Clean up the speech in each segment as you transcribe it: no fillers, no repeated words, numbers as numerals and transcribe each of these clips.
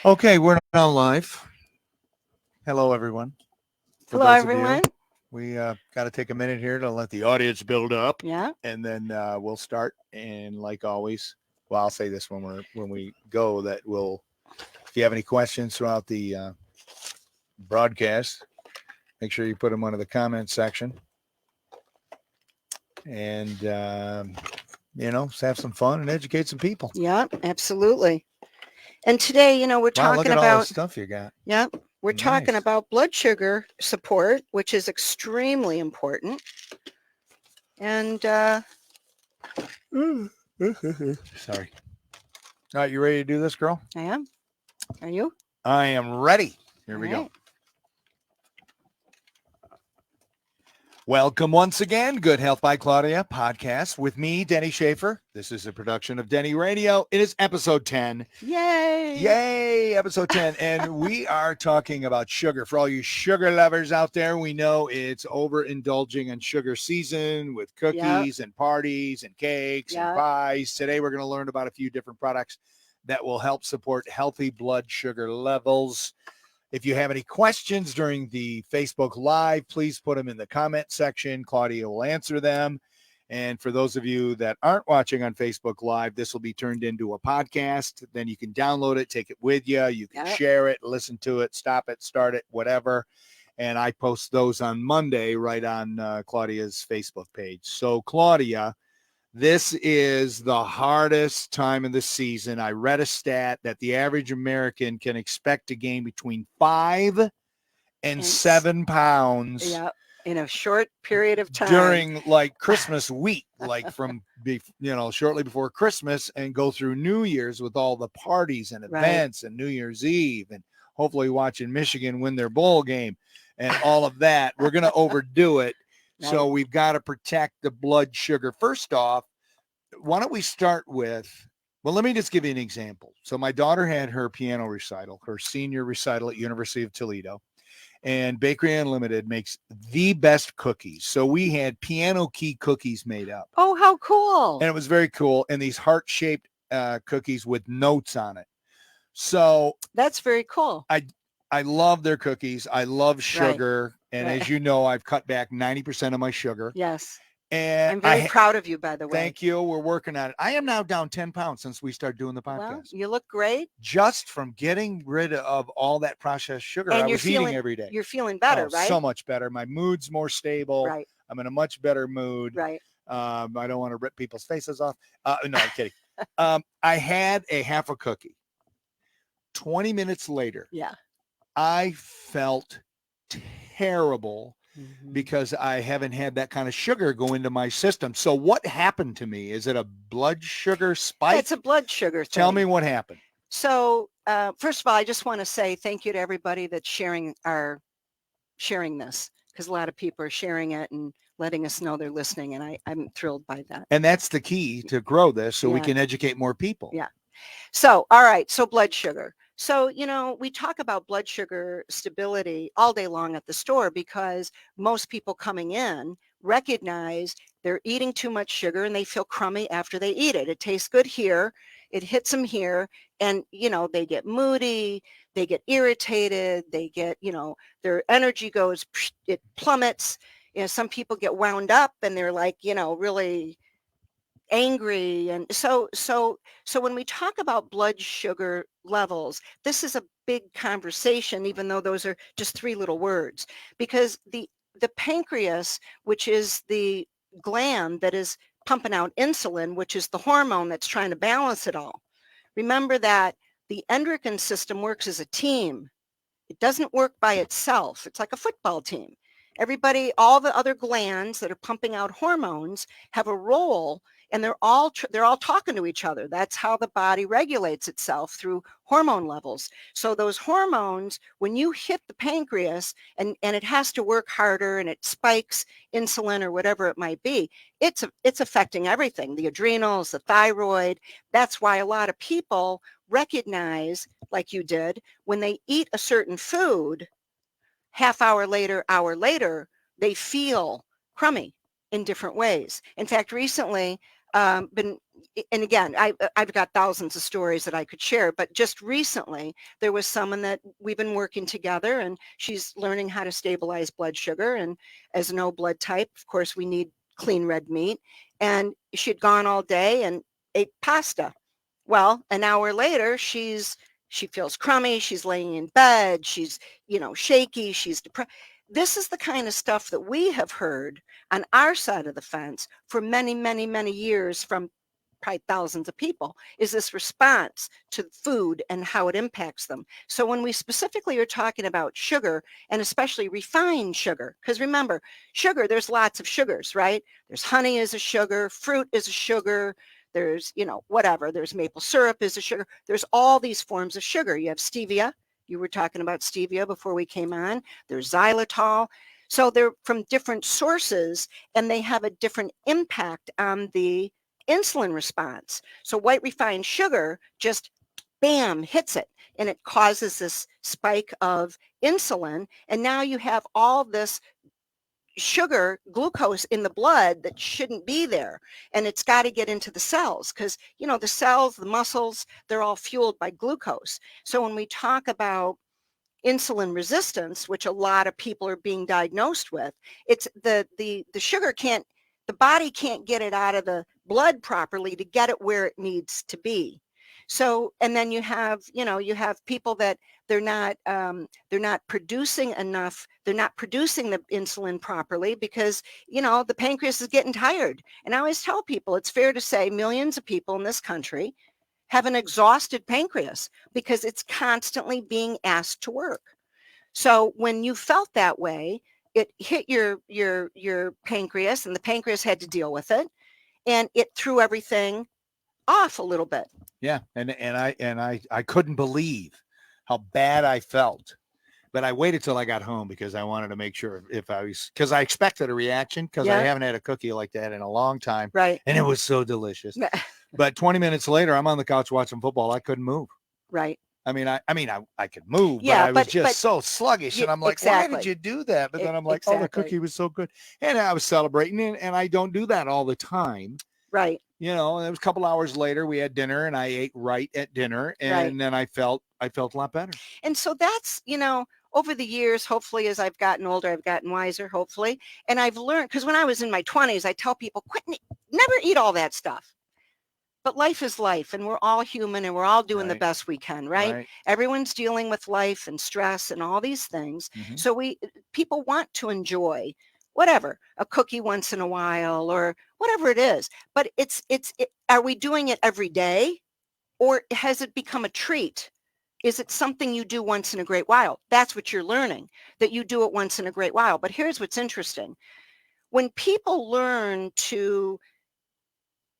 Okay, we're now live. Hello, everyone. For Hello, those of you, everyone. we got to take a minute here to let the audience build up, Yeah. and then we'll start. And like always, well, I'll say this when we go that we'll. If you have any questions throughout the broadcast, make sure you put them under the comment section, and have some fun and educate some people. Yeah, absolutely. And today, we're Wow, look talking at all the about, stuff you got. yeah, we're talking Nice. about blood sugar support, which is extremely important. And Sorry. All right, you ready to do this, girl? I am. Are you? I am ready. Here All we go. right. Welcome once again, Good Health by Claudia podcast with me, Denny Schaefer. This is a production of Denny Radio. It is episode 10. Yay. Yay, episode 10. And we are talking about sugar. For all you sugar lovers out there, we know it's overindulging in sugar season with cookies and parties and cakes and pies. Today, we're going to learn about a few different products that will help support healthy blood sugar levels. If you have any questions during the Facebook Live, please put them in the comment section. Claudia will answer them. And for those of you that aren't watching on Facebook Live, this will be turned into a podcast. Then you can download it, take it with you. You can share it, listen to it, stop it, start it, whatever. And I post those on Monday right on Claudia's Facebook page. So, Claudia, this is the hardest time of the season. I read a stat that the average American can expect to gain between 5 and 7 pounds in a short period of time during like Christmas week, like from shortly before Christmas and go through New Year's with all the parties and events and New Year's Eve and hopefully watching Michigan win their bowl game and all of that. We're going to overdo it. So we've got to protect the blood sugar. First off, why don't we start with, well, let me just give you an example. So my daughter had her piano recital, her senior recital at University of Toledo, and Bakery Unlimited makes the best cookies. So we had piano key cookies made up. Oh, how cool. And it was very cool. And these heart-shaped cookies with notes on it. So that's very cool. I love their cookies. I love sugar. And as you know, I've cut back 90% of my sugar. Yes. And I'm very proud of you, by the way. Thank you. We're working on it. I am now down 10 pounds since we started doing the podcast. Well, you look great. Just from getting rid of all that processed sugar I was eating every day. You're feeling better, right? So much better. My mood's more stable. Right. I'm in a much better mood. Right. I don't want to rip people's faces off. No, I'm kidding. I had a half a cookie. 20 minutes later, I felt terrible because I haven't had that kind of sugar go into my system. So what happened to me? Is it a blood sugar spike? It's a blood sugar thing. Tell me what happened. So first of all, I just want to say thank you to everybody that's sharing this, because a lot of people are sharing it and letting us know they're listening. And I'm thrilled by that. And that's the key to grow this so we can educate more people. Yeah. So, all right. So blood sugar. So, we talk about blood sugar stability all day long at the store because most people coming in recognize they're eating too much sugar and they feel crummy after they eat it. It tastes good here. It hits them here. And, they get moody, they get irritated, they get, their energy goes, it plummets. Some people get wound up and they're like, really angry. And so when we talk about blood sugar levels, this is a big conversation, even though those are just three little words, because the pancreas, which is the gland that is pumping out insulin, which is the hormone that's trying to balance it all. Remember that the endocrine system works as a team. It doesn't work by itself. It's like a football team. Everybody, all the other glands that are pumping out hormones have a role, and they're all talking to each other. That's how the body regulates itself, through hormone levels. So those hormones, when you hit the pancreas and it has to work harder and it spikes insulin or whatever it might be, it's affecting everything, the adrenals, the thyroid. That's why a lot of people recognize, like you did, when they eat a certain food, half hour later, they feel crummy in different ways. In fact, recently, been, and again, I've got thousands of stories that I could share, but just recently there was someone that we've been working together, and she's learning how to stabilize blood sugar. And as no blood type, of course, we need clean red meat. And she had gone all day and ate pasta. Well, an hour later, she feels crummy. She's laying in bed. She's, shaky. She's depressed. This is the kind of stuff that we have heard on our side of the fence for many, many, many years from probably thousands of people, is this response to food and how it impacts them. So when we specifically are talking about sugar, and especially refined sugar, because remember, sugar, there's lots of sugars, right? There's honey is a sugar, fruit is a sugar, there's, whatever, there's maple syrup is a sugar. There's all these forms of sugar. You have stevia. You were talking about stevia before we came on. There's xylitol. So they're from different sources, and they have a different impact on the insulin response. So white refined sugar just bam hits it, and it causes this spike of insulin. And now you have all this sugar, glucose in the blood that shouldn't be there. And it's got to get into the cells because, the cells, the muscles, they're all fueled by glucose. So when we talk about insulin resistance, which a lot of people are being diagnosed with, it's the sugar the body can't get it out of the blood properly to get it where it needs to be. So, and then you have people that they're not producing enough. They're not producing the insulin properly because, the pancreas is getting tired. And I always tell people, it's fair to say millions of people in this country have an exhausted pancreas because it's constantly being asked to work. So when you felt that way, it hit your pancreas, and the pancreas had to deal with it, and it threw everything off a little bit. Yeah, and I couldn't believe how bad I felt. But I waited till I got home because I wanted to make sure because I expected a reaction because I haven't had a cookie like that in a long time. Right. And it was so delicious. But 20 minutes later, I'm on the couch watching football. I couldn't move. Right. I mean, I could move, but I was just so sluggish. And I'm like, exactly. Why did you do that? But then I'm like, oh, the cookie was so good. And I was celebrating it. And I don't do that all the time. Right. And it was a couple hours later, we had dinner, and I ate right at dinner. And then I felt a lot better. And so that's, over the years, hopefully, as I've gotten older, I've gotten wiser, hopefully. And I've learned, because when I was in my 20s, I tell people, never eat all that stuff. But life is life, and we're all human, and we're all doing the best we can, right? Everyone's dealing with life and stress and all these things. Mm-hmm. So people want to enjoy whatever, a cookie once in a while or whatever it is. But are we doing it every day, or has it become a treat? Is it something you do once in a great while? That's what you're learning, that you do it once in a great while. But here's what's interesting. When people learn to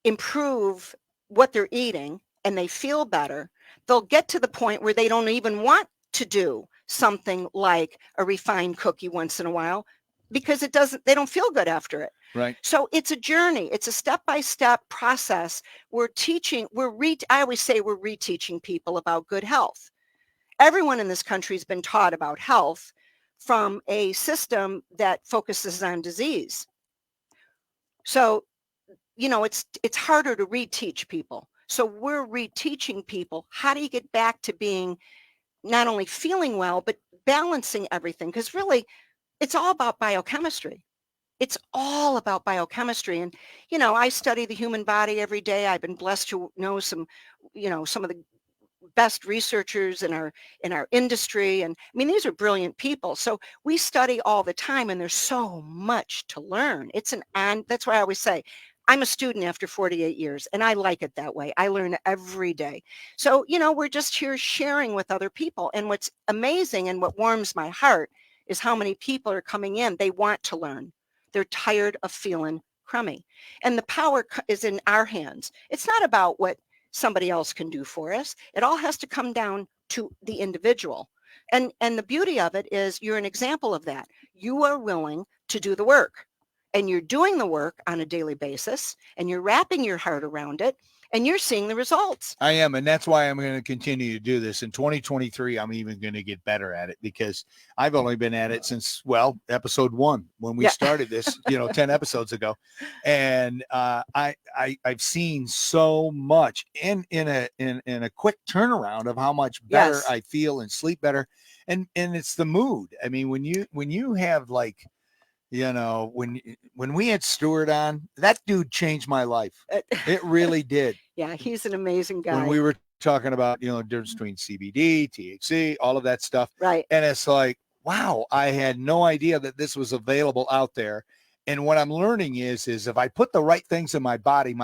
improve what they're eating and they feel better, they'll get to the point where they don't even want to do something like a refined cookie once in a while because they don't feel good after it. Right. So it's a journey. It's a step-by-step process. I always say we're reteaching people about good health. Everyone in this country has been taught about health from a system that focuses on disease. So, it's harder to reteach people. So we're reteaching people, how do you get back to being not only feeling well, but balancing everything? Because really, it's all about biochemistry. It's all about biochemistry. And, I study the human body every day. I've been blessed to know some of the best researchers in our industry. And I mean, these are brilliant people. So we study all the time, and there's so much to learn. And that's why I always say, I'm a student after 48 years, and I like it that way. I learn every day. So, we're just here sharing with other people. And what's amazing and what warms my heart is how many people are coming in. They want to learn. They're tired of feeling crummy. And the power is in our hands. It's not about what somebody else can do for us. It all has to come down to the individual. And the beauty of it is you're an example of that. You are willing to do the work, and you're doing the work on a daily basis, and you're wrapping your heart around it, And you're seeing the results. I am. And that's why I'm going to continue to do this. In 2023, I'm even going to get better at it because I've only been at it since, well, episode 1, when we started this, 10 episodes ago. And I've seen so much in a quick turnaround of how much better I feel and sleep better. And it's the mood. I mean, when you have like, when we had Stuart on, that dude changed my life. It really did. Yeah, he's an amazing guy. When we were talking about, the difference between CBD, THC, all of that stuff. Right. And it's like, wow, I had no idea that this was available out there. And what I'm learning is if I put the right things in my body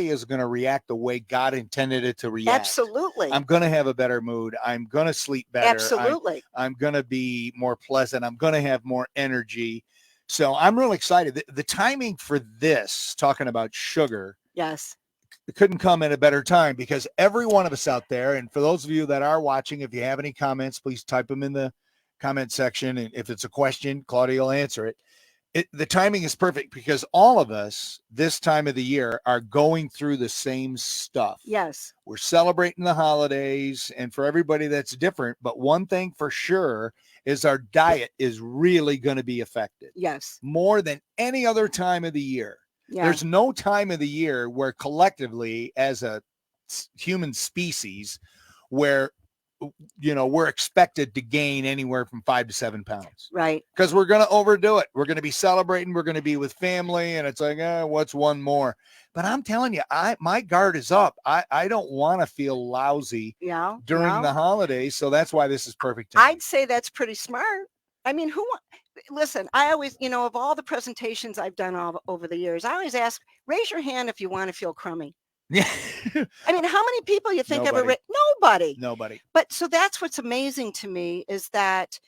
is going to react the way God intended it to react. Absolutely. I'm going to have a better mood. I'm going to sleep better. Absolutely. I'm going to be more pleasant. I'm going to have more energy. So I'm really excited. The timing for this, talking about sugar, yes, it couldn't come at a better time, because every one of us out there, and for those of you that are watching, if you have any comments, please type them in the comment section. And if it's a question, Claudia will answer it. The timing is perfect because all of us this time of the year are going through the same stuff. Yes. We're celebrating the holidays, and for everybody that's different. But one thing for sure is our diet is really going to be affected. Yes. More than any other time of the year. Yeah. There's no time of the year where collectively as a human species where we're expected to gain anywhere from 5 to 7 pounds. Right. Because we're going to overdo it. We're going to be celebrating. We're going to be with family. And it's like, what's one more? But I'm telling you, my guard is up. I don't want to feel lousy during the holidays. So that's why this is perfect time. I'd say that's pretty smart. I mean, listen, I always, of all the presentations I've done over the years, I always ask, raise your hand if you want to feel crummy. Yeah. I mean, how many people you think Nobody. Nobody. But so that's what's amazing to me is that,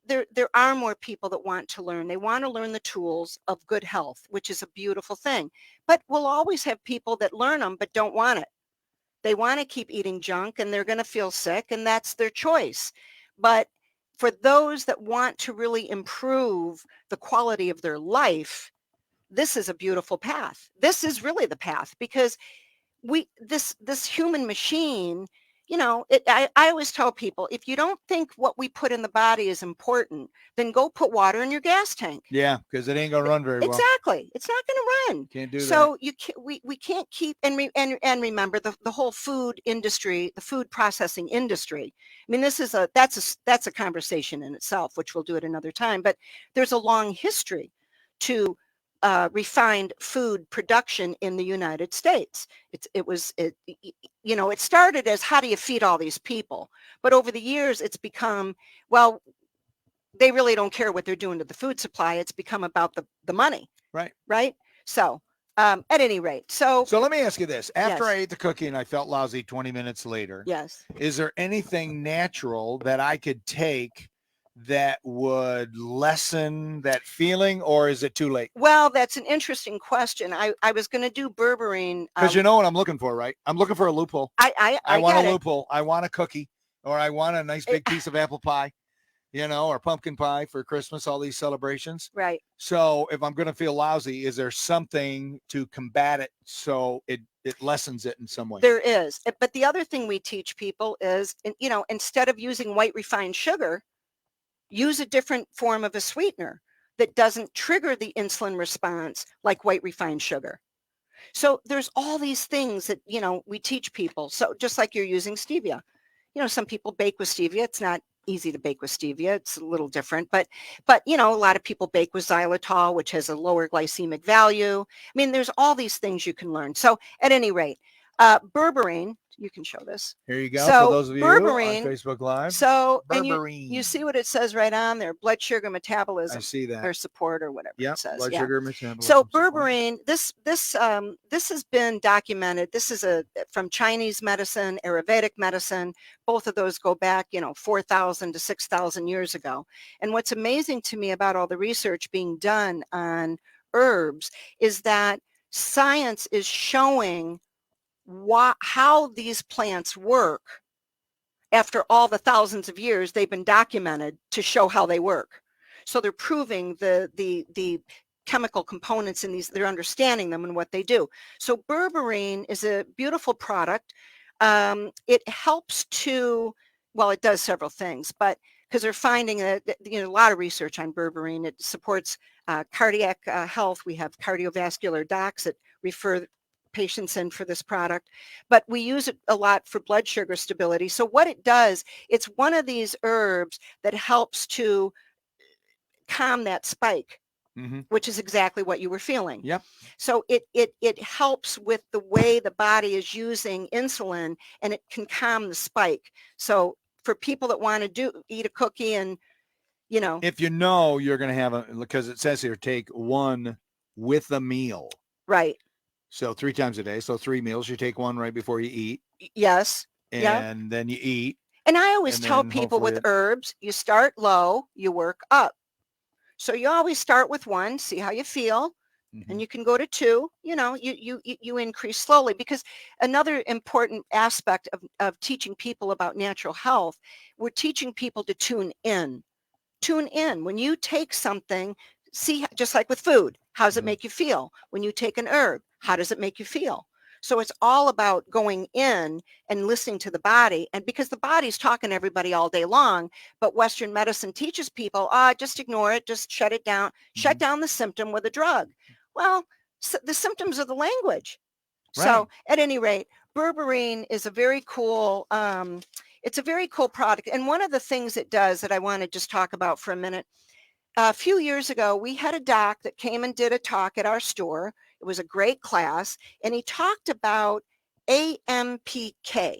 there are more people that want to learn. They want to learn the tools of good health, which is a beautiful thing. But we'll always have people that learn them but don't want it. They want to keep eating junk and they're going to feel sick, and that's their choice. But for those that want to really improve the quality of their life, this is a beautiful path. This is really the path, because this human machine, I always tell people, if you don't think what we put in the body is important, then go put water in your gas tank. Yeah, because it ain't going to run very well. Exactly. It's not going to run. Can't do that. So we can't keep, and remember the whole food industry, the food processing industry. I mean, that's a conversation in itself, which we'll do at another time. But there's a long history to refined food production in the United States. It started as, how do you feed all these people? But over the years, it's become, well, they really don't care what they're doing to the food supply. It's become about the money. Right. Right. So at any rate, so let me ask you this. After yes. I ate the cookie and I felt lousy 20 minutes later, yes, is there anything natural that I could take that would lessen that feeling, or is it too late? Well, that's an interesting question. I was going to do berberine. Because you know what I'm looking for, right? I'm looking for a loophole. I want a loophole. I want a cookie, or I want a nice big piece of apple pie, or pumpkin pie for Christmas, all these celebrations. Right. So if I'm going to feel lousy, is there something to combat it so it lessens it in some way? There is. But the other thing we teach people is, instead of using white refined sugar, use a different form of a sweetener that doesn't trigger the insulin response like white refined sugar. So there's all these things that, we teach people. So just like you're using stevia, some people bake with stevia. It's not easy to bake with stevia. It's a little different, but a lot of people bake with xylitol, which has a lower glycemic value. I mean, there's all these things you can learn. So at any rate, berberine, you can show this. Here you go. So for those of you berberine, on Facebook Live. So berberine. And you see what it says right on there: blood sugar metabolism. I see that. Or support, or whatever it says. Blood sugar metabolism. So berberine, this has been documented. This is from Chinese medicine, Ayurvedic medicine. Both of those go back, 4,000 to 6,000 years ago. And what's amazing to me about all the research being done on herbs is that science is showing how these plants work. After all the thousands of years they've been documented to show how they work. So they're proving the chemical components in these, they're understanding them and what they do. So berberine is a beautiful product. It helps to, well, it does several things, but because they're finding that, a lot of research on berberine. It supports cardiac health. We have cardiovascular docs that refer patients in for this product, but we use it a lot for blood sugar stability. So what it does, it's one of these herbs that helps to calm that spike, which is exactly what you were feeling. Yep. So it helps with the way the body is using insulin, and it can calm the spike. So for people that want to eat a cookie and, if you're going to have because it says here, take one with a meal. Right. So 3 times a day. So 3 meals. You take one right before you eat. Yes. And then you eat. And I always tell people with herbs, you start low, you work up. So you always start with 1, see how you feel, and you can go to 2. You increase slowly, because another important aspect of teaching people about natural health, we're teaching people to tune in. Tune in. When you take something, see, just like with food, how does it make you feel? When you take an herb, how does it make you feel? So it's all about going in and listening to the body. And because the body's talking to everybody all day long, but Western medicine teaches people, just ignore it, just shut it down, shut down the symptom with a drug. Well, the symptoms are the language. Right. So at any rate, berberine is a very cool, it's a very cool product. And one of the things it does that I want to just talk about for a minute, a few years ago, we had a doc that came and did a talk at our store. It was a great class, and he talked about AMPK,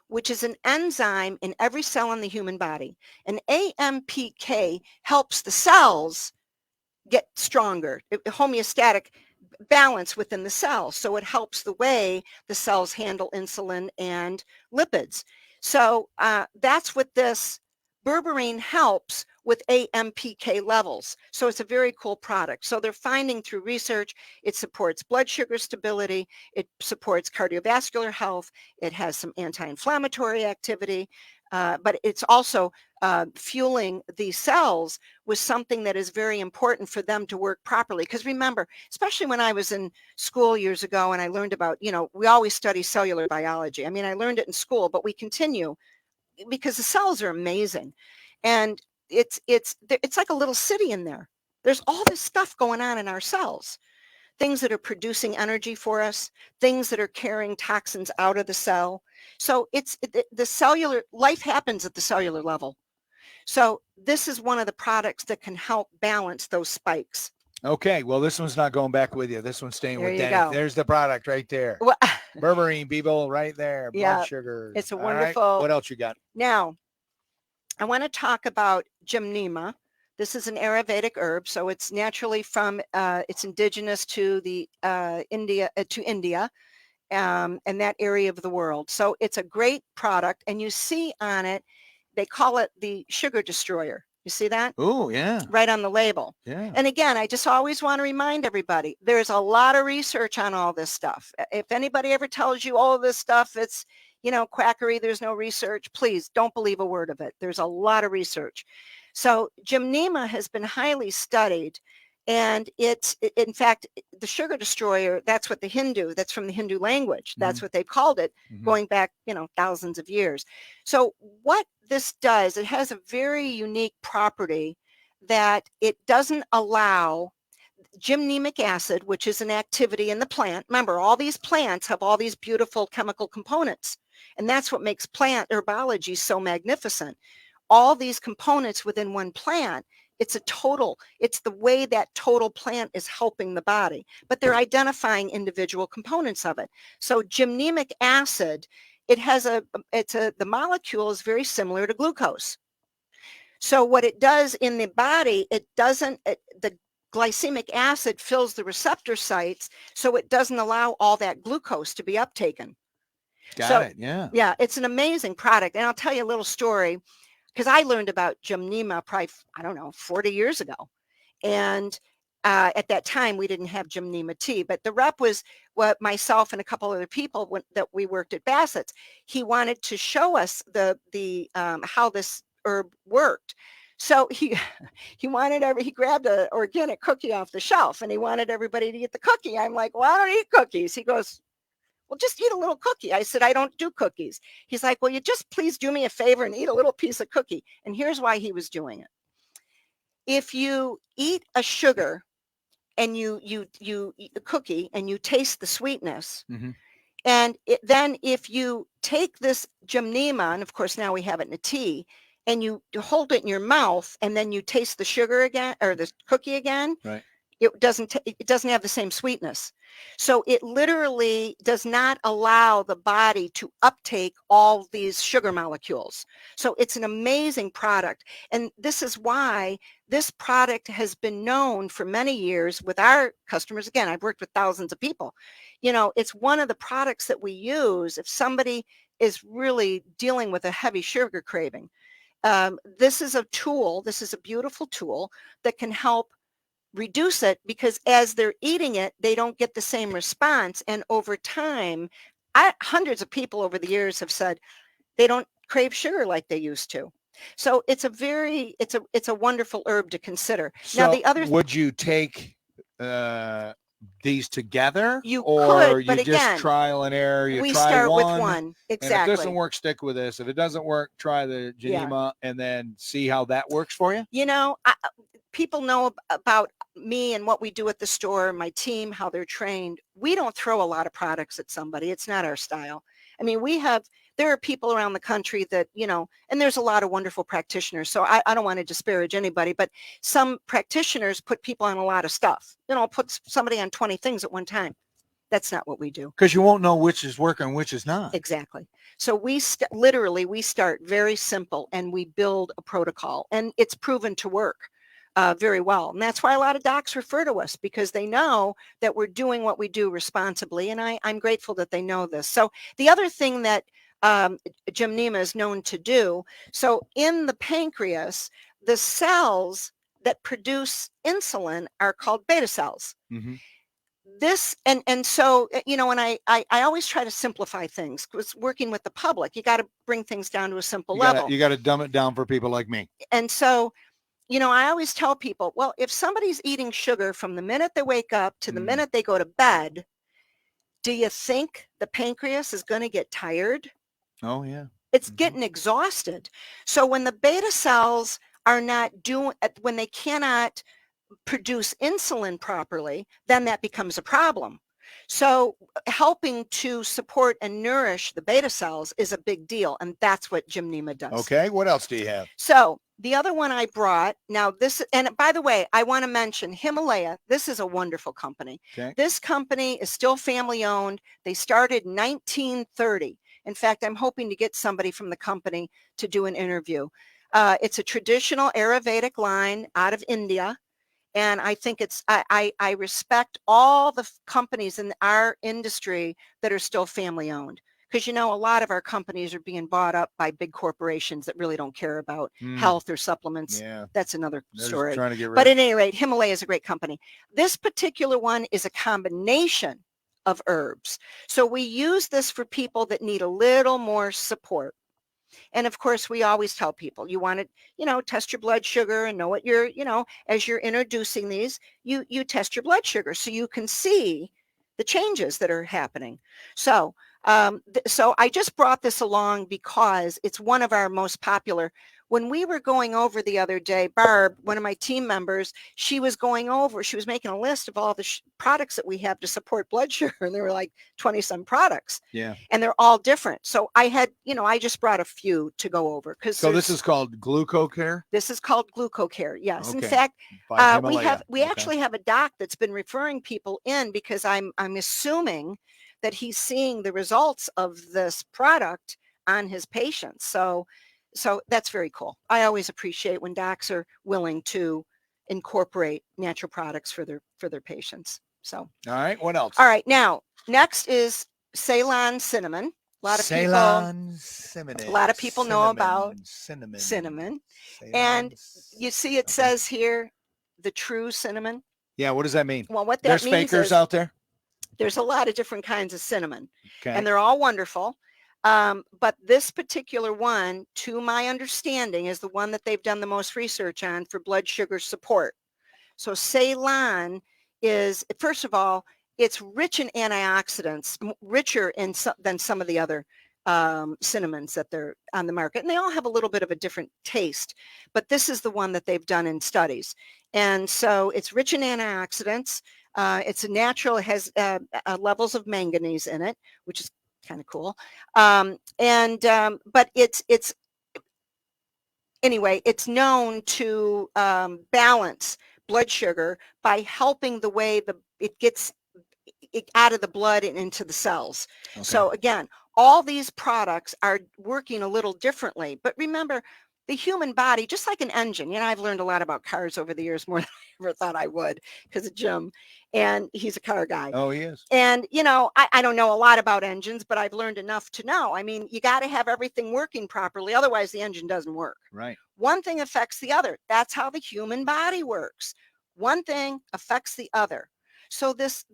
which is an enzyme in every cell in the human body. And AMPK helps the cells get stronger, homeostatic balance within the cell. So it helps the way the cells handle insulin and lipids. So that's what this berberine helps with AMPK levels. So it's a very cool product. So they're finding through research, it supports blood sugar stability, it supports cardiovascular health, it has some anti-inflammatory activity, but it's also fueling the cells with something that is very important for them to work properly. Because remember, especially when I was in school years ago and I learned about, we always study cellular biology. I mean, I learned it in school, but we continue because the cells are amazing. And it's like a little city in there. There's all this stuff going on in our cells, things that are producing energy for us, things that are carrying toxins out of the cell. So the cellular life happens at the cellular level. So this is one of the products that can help balance those spikes. Okay, well, this one's not going back with you. This one's staying with Denny. Go. There's the product right there. Well, berberine, people, right there. Blood sugar. It's a wonderful. Right. What else you got? Now, I want to talk about Gymnema. This is an Ayurvedic herb, so it's naturally from, it's indigenous to the India, and that area of the world. So it's a great product, and you see on it, they call it the sugar destroyer. You see that? Oh, yeah. Right on the label. Yeah. And again, I just always want to remind everybody, there's a lot of research on all this stuff. If anybody ever tells you all this stuff, it's, quackery, there's no research, please don't believe a word of it. There's a lot of research. So Gymnema has been highly studied, and in fact, the sugar destroyer, that's what that's from the Hindu language. That's what they've called it, going back, thousands of years. So what this does, it has a very unique property that it doesn't allow gymnemic acid, which is an activity in the plant. Remember, all these plants have all these beautiful chemical components, and that's what makes plant herbology so magnificent. All these components within one plant, it's the way that total plant is helping the body, but they're identifying individual components of it. So gymnemic acid, the molecule is very similar to glucose. So what it does in the body, the glycemic acid fills the receptor sites, so it doesn't allow all that glucose to be uptaken. Got it, yeah. Yeah, it's an amazing product. And I'll tell you a little story, because I learned about Gymnema probably, 40 years ago. And at that time, we didn't have Gymnema tea, but the rep was myself and a couple other people that we worked at Bassett's. He wanted to show us how this herb worked. So he he grabbed an organic cookie off the shelf and he wanted everybody to eat the cookie. I'm like, well, I don't eat cookies. He goes, well, just eat a little cookie. I said, I don't do cookies. He's like, well, you just please do me a favor and eat a little piece of cookie. And here's why he was doing it. If you eat a sugar and you eat the cookie and you taste the sweetness, and then if you take this gymnema, and of course now we have it in a tea, and you hold it in your mouth and then you taste the sugar again or the cookie again, right, it doesn't have the same sweetness. So it literally does not allow the body to uptake all these sugar molecules. So it's an amazing product. And this is why this product has been known for many years with our customers. Again, I've worked with thousands of people. You know, it's one of the products that we use if somebody is really dealing with a heavy sugar craving. This is a tool, this is a beautiful tool that can help reduce it, because as they're eating it, they don't get the same response. And over time, hundreds of people over the years have said they don't crave sugar like they used to. So it's a wonderful herb to consider. So now the other would you take these together, you or could, but you just again, trial and error? You we try start one, with one. and if Exactly. it doesn't work, stick with this. If it doesn't work, try the gymnema and then see how that works for you. You know, people know about me and what we do at the store, my team, how they're trained. We don't throw a lot of products at somebody. It's not our style. I mean, there are people around the country that, you know, and there's a lot of wonderful practitioners. So I don't want to disparage anybody, but some practitioners put people on a lot of stuff, you know, put somebody on 20 things at one time. That's not what we do. Because you won't know which is working and which is not. Exactly. So we start very simple and we build a protocol, and it's proven to work very well. And that's why a lot of docs refer to us, because they know that we're doing what we do responsibly. And I'm grateful that they know this. So the other thing that gymnema is known to do, so in the pancreas, the cells that produce insulin are called beta cells. This and so, you know, and I always try to simplify things, because working with the public, you got to bring things down to a simple level. You got to dumb it down for people like me. And so, you know, I always tell people, well, if somebody's eating sugar from the minute they wake up to the minute they go to bed, do you think the pancreas is going to get tired? Oh, yeah. It's getting exhausted. So when the beta cells are not when they cannot produce insulin properly, then that becomes a problem. So helping to support and nourish the beta cells is a big deal, and that's what gymnema does. Okay, what else do you have? So the other one I brought, now this, and by the way, I want to mention Himalaya. This is a wonderful company. Okay. This company is still family owned. They started in 1930. In fact, I'm hoping to get somebody from the company to do an interview. It's a traditional Ayurvedic line out of India. And I think I respect all the companies in our industry that are still family owned, because, you know, a lot of our companies are being bought up by big corporations that really don't care about health or supplements. Yeah. That's another story. Trying to get rid but at any rate, Himalaya is a great company. This particular one is a combination of herbs. So we use this for people that need a little more support. And of course, we always tell people, you want to, you know, test your blood sugar and know what you're, you know, as you're introducing these, you test your blood sugar so you can see the changes that are happening. So, so I just brought this along because it's one of our most popular. When we were going over the other day, Barb, one of my team members, she was making a list of all the products that we have to support blood sugar. And there were like 20 some products. Yeah. And they're all different. So I had, you know, I just brought a few to go over. So this is called GlucoCare? This is called GlucoCare. Yes. Okay. In fact, we Okay. actually have a doc that's been referring people in, because I'm assuming that he's seeing the results of this product on his patients. So that's very cool. I always appreciate when docs are willing to incorporate natural products for their patients. So, all right, what else? All right, now next is Ceylon cinnamon. A lot of people know about cinnamon. And you see it says here, the true cinnamon. Yeah, what does that mean? Well, what that There's means fakers is out there? there's a lot of different kinds of cinnamon, Okay. and they're all wonderful. But this particular one, to my understanding, is the one that they've done the most research on for blood sugar support. So Ceylon is, first of all, it's rich in antioxidants, richer than some of the other cinnamons that they're on the market. And they all have a little bit of a different taste, but this is the one that they've done in studies. And so it's rich in antioxidants. It's a natural, it has levels of manganese in it, which is kind of cool. But anyway, it's known to balance blood sugar by helping the way it gets it out of the blood and into the cells. Okay. So again, all these products are working a little differently. But remember, the human body, just like an engine, I've learned a lot about cars over the years, more than I ever thought I would, because of Jim, and he's a car guy. Oh, he is. And, I don't know a lot about engines, but I've learned enough to know. I mean, you got to have everything working properly. Otherwise, the engine doesn't work. Right. One thing affects the other. That's how the human body works. One thing affects the other. So this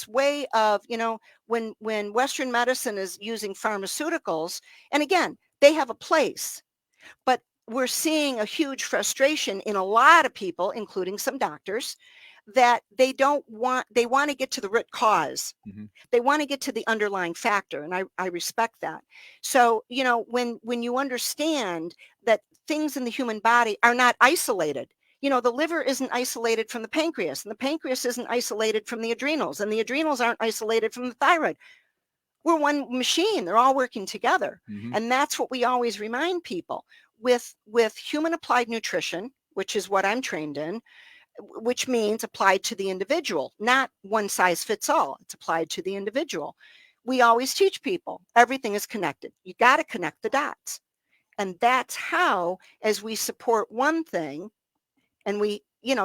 way of, when Western medicine is using pharmaceuticals, and again, they have a place, but we're seeing a huge frustration in a lot of people, including some doctors, that they want to get to the root cause. Mm-hmm. They want to get to the underlying factor. And I respect that. So, when you understand that things in the human body are not isolated, the liver isn't isolated from the pancreas, and the pancreas isn't isolated from the adrenals, and the adrenals aren't isolated from the thyroid. We're one machine. They're all working together. Mm-hmm. And that's what we always remind people with human applied nutrition, which is what I'm trained in, which means applied to the individual, not one size fits all. It's applied to the individual. We always teach people everything is connected. You got to connect the dots. And that's how, as we support one thing, and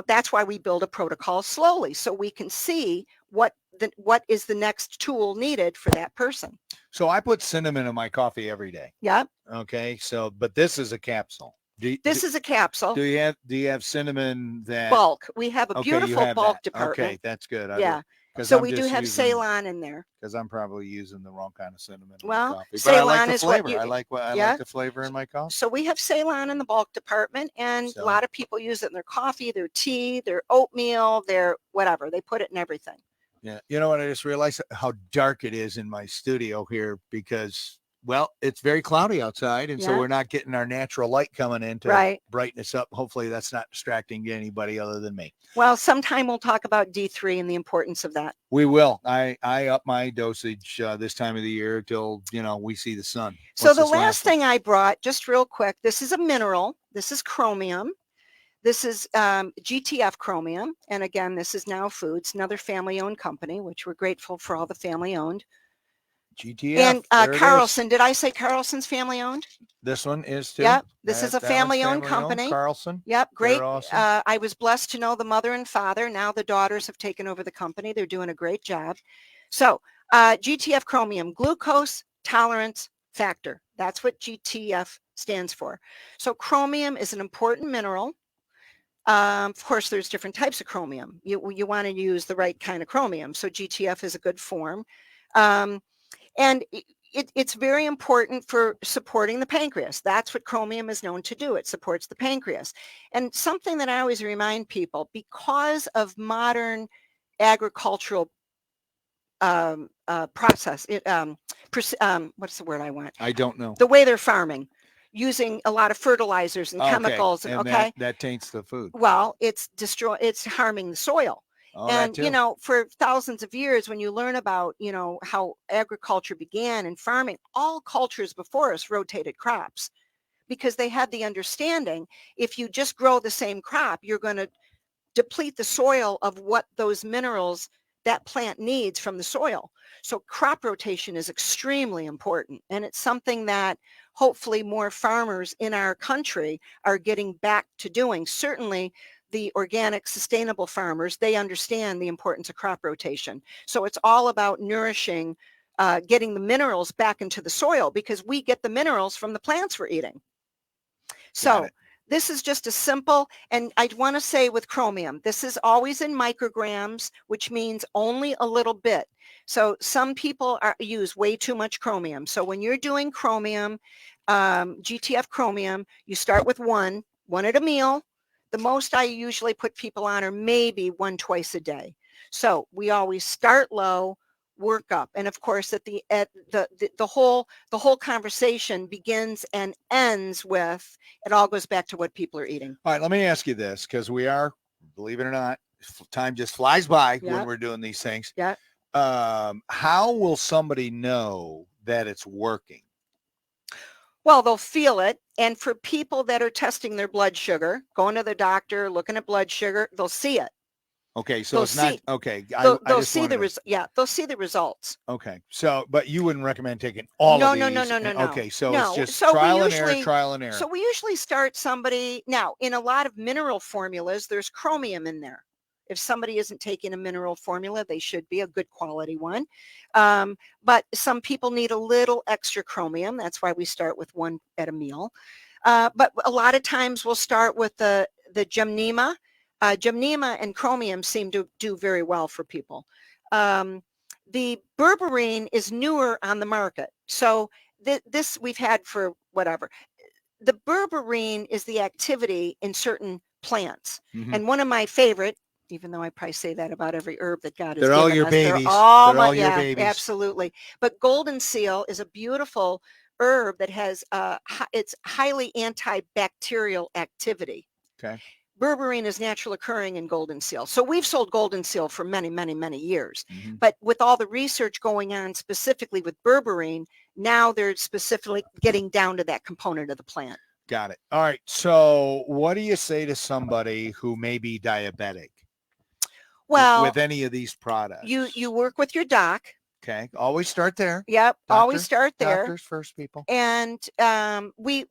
that's why we build a protocol slowly, so we can see what is the next tool needed for that person. So I put cinnamon in my coffee every day. Yeah. Okay. So, but this is a capsule. This is a capsule. Do you have cinnamon that bulk? We have a beautiful bulk department. Okay, that's good. Yeah. So we do have Ceylon in there. Because I'm probably using the wrong kind of cinnamon in my coffee. Ceylon but I like the is flavor. what you, I like the flavor in my coffee. So we have Ceylon in the bulk department, and a lot of people use it in their coffee, their tea, their oatmeal, their whatever. They put it in everything. Yeah. You know what? I just realized how dark it is in my studio here because, well, it's very cloudy outside. And so we're not getting our natural light coming in to brighten us up. Hopefully that's not distracting anybody other than me. Well, sometime we'll talk about D3 and the importance of that. We will. I up my dosage this time of the year till, we see the sun. So the last thing I brought, just real quick, this is a mineral. This is chromium. This is GTF chromium. And again, this is Now Foods, another family-owned company, which we're grateful for all the family-owned. GTF. And Carlson, did I say Carlson's family-owned? This one is too. Yep. This is a family-owned company. Carlson. Yep. Great. Awesome. I was blessed to know the mother and father. Now the daughters have taken over the company. They're doing a great job. So GTF chromium, glucose tolerance factor. That's what GTF stands for. So chromium is an important mineral. Of course, there's different types of chromium. You want to use the right kind of chromium. So GTF is a good form. And it's very important for supporting the pancreas. That's what chromium is known to do. It supports the pancreas. And something that I always remind people, because of modern agricultural process, what's the word I want? I don't know. The way they're farming, using a lot of fertilizers and chemicals. And that taints the food. Well, it's harming the soil. Oh, and, for thousands of years, when you learn about, how agriculture began and farming, all cultures before us rotated crops because they had the understanding if you just grow the same crop, you're going to deplete the soil of what those minerals that plant needs from the soil. So crop rotation is extremely important. And it's something that hopefully more farmers in our country are getting back to doing. Certainly, the organic, sustainable farmers, they understand the importance of crop rotation. So it's all about nourishing, getting the minerals back into the soil because we get the minerals from the plants we're eating. So This is just a simple, and I want to say with chromium, this is always in micrograms, which means only a little bit. So some people use way too much chromium. So when you're doing chromium, GTF chromium, you start with one at a meal. The most I usually put people on are maybe one twice a day. So we always start low, work up, and of course the whole conversation begins and ends with, it all goes back to what people are eating. All right, let me ask you this, because we are, believe it or not, time just flies by when we're doing these things. Yeah. How will somebody know that it's working? Well, they'll feel it. And for people that are testing their blood sugar, going to the doctor, looking at blood sugar, they'll see it. Okay, so it's not okay. They'll see the results. Okay, so but you wouldn't recommend taking all of these? No. Okay, so it's just trial and error. So we usually start somebody now in a lot of mineral formulas. There's chromium in there. If somebody isn't taking a mineral formula, they should be a good quality one. But some people need a little extra chromium. That's why we start with one at a meal. But a lot of times we'll start with the Gymnema. Gymnema and chromium seem to do very well for people. The berberine is newer on the market. So this we've had for whatever. The berberine is the activity in certain plants. Mm-hmm. And one of my favorite, even though I probably say that about every herb that God has given us. They're all your babies. They're all your babies. Absolutely. But golden seal is a beautiful herb that has it's highly antibacterial activity. Okay. Berberine is natural occurring in golden seal. So we've sold golden seal for many, many, many years. Mm-hmm. But with all the research going on specifically with berberine, now they're specifically getting down to that component of the plant. Got it. All right. So what do you say to somebody who may be diabetic? Well, with any of these products? You work with your doc. Okay. Always start there. Yep. Always start there. Doctors first, people. And we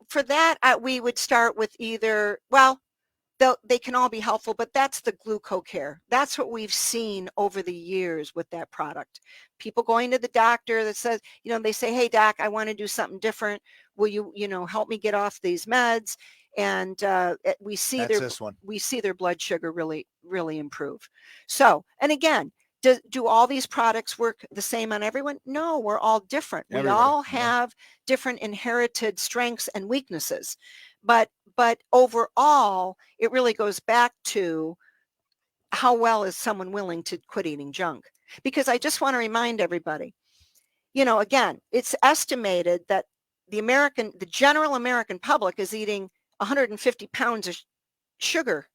for that, we would start with either, well, they can all be helpful, but that's the GlucoCare. That's what we've seen over the years with that product. People going to the doctor that says, they say, hey, doc, I want to do something different. Will you, help me get off these meds? And we see their blood sugar really, really improve. So, and again, do all these products work the same on everyone? No, we're all different. We all have different inherited strengths and weaknesses. But overall, it really goes back to how well is someone willing to quit eating junk? Because I just want to remind everybody, again, it's estimated that the general American public is eating 150 pounds of sugar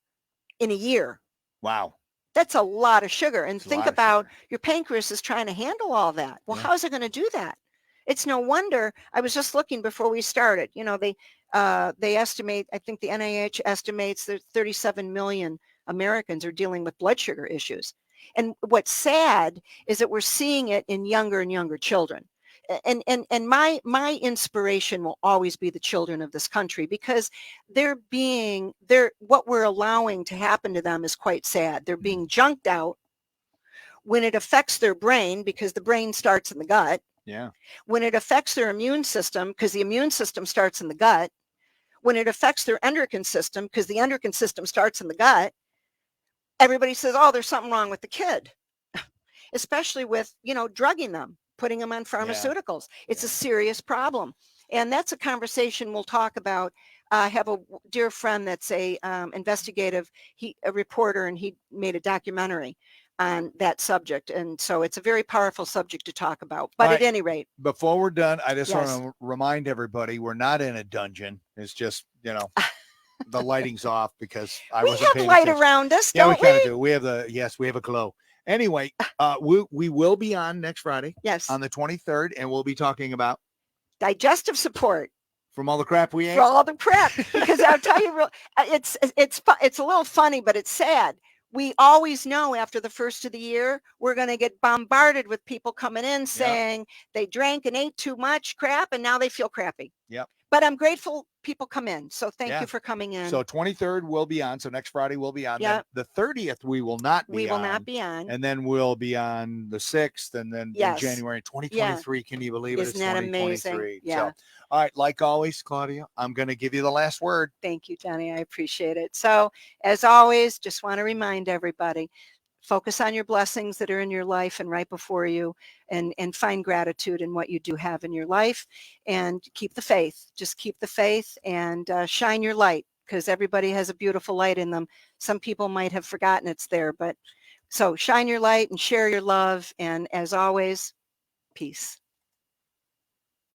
in a year. Wow. That's a lot of sugar. And think about your pancreas is trying to handle all that. Well, how is it going to do that? It's no wonder. I was just looking before we started. They estimate, I think the NIH estimates that 37 million Americans are dealing with blood sugar issues. And what's sad is that we're seeing it in younger and younger children. And my inspiration will always be the children of this country, because what we're allowing to happen to them is quite sad. They're being junked out when it affects their brain, because the brain starts in the gut. Yeah. When it affects their immune system, because the immune system starts in the gut. When it affects their endocrine system, because the endocrine system starts in the gut. Everybody says, oh, there's something wrong with the kid, especially with, drugging them, putting them on pharmaceuticals. It's a serious problem. And that's a conversation we'll talk about. I have a dear friend that's a reporter, and he made a documentary on that subject. And so it's a very powerful subject to talk about. But at any rate. Before we're done, I just want to remind everybody, we're not in a dungeon. It's just, the lighting's off because I wasn't paying attention. We have light around us, don't we? Yeah, we kind of do. We have a glow. Anyway, we will be on next Friday. Yes. On the 23rd, and we'll be talking about digestive support. From all the crap we ate? For all the crap. Because I'll tell you, it's a little funny, but it's sad. We always know after the first of the year, we're going to get bombarded with people coming in saying they drank and ate too much crap and now they feel crappy. Yep. But I'm grateful people come in. So thank Yeah. you for coming in. So 23rd will be on. So next Friday we'll be on. Yeah. Then the 30th we will not be We will on. not be on. And then we'll be on the 6th, and then in Yes. January Yeah. 2023. Can you believe it? Isn't It's that 2023. amazing? So, Yeah. all right, like always, Claudia, I'm going to give you the last word. Thank you, Johnny. I appreciate it. So as always, just want to remind everybody, focus on your blessings that are in your life and right before you, and find gratitude in what you do have in your life, and keep the faith. Just keep the faith, and shine your light, because everybody has a beautiful light in them. Some people might have forgotten it's there, but so shine your light and share your love. And as always, peace.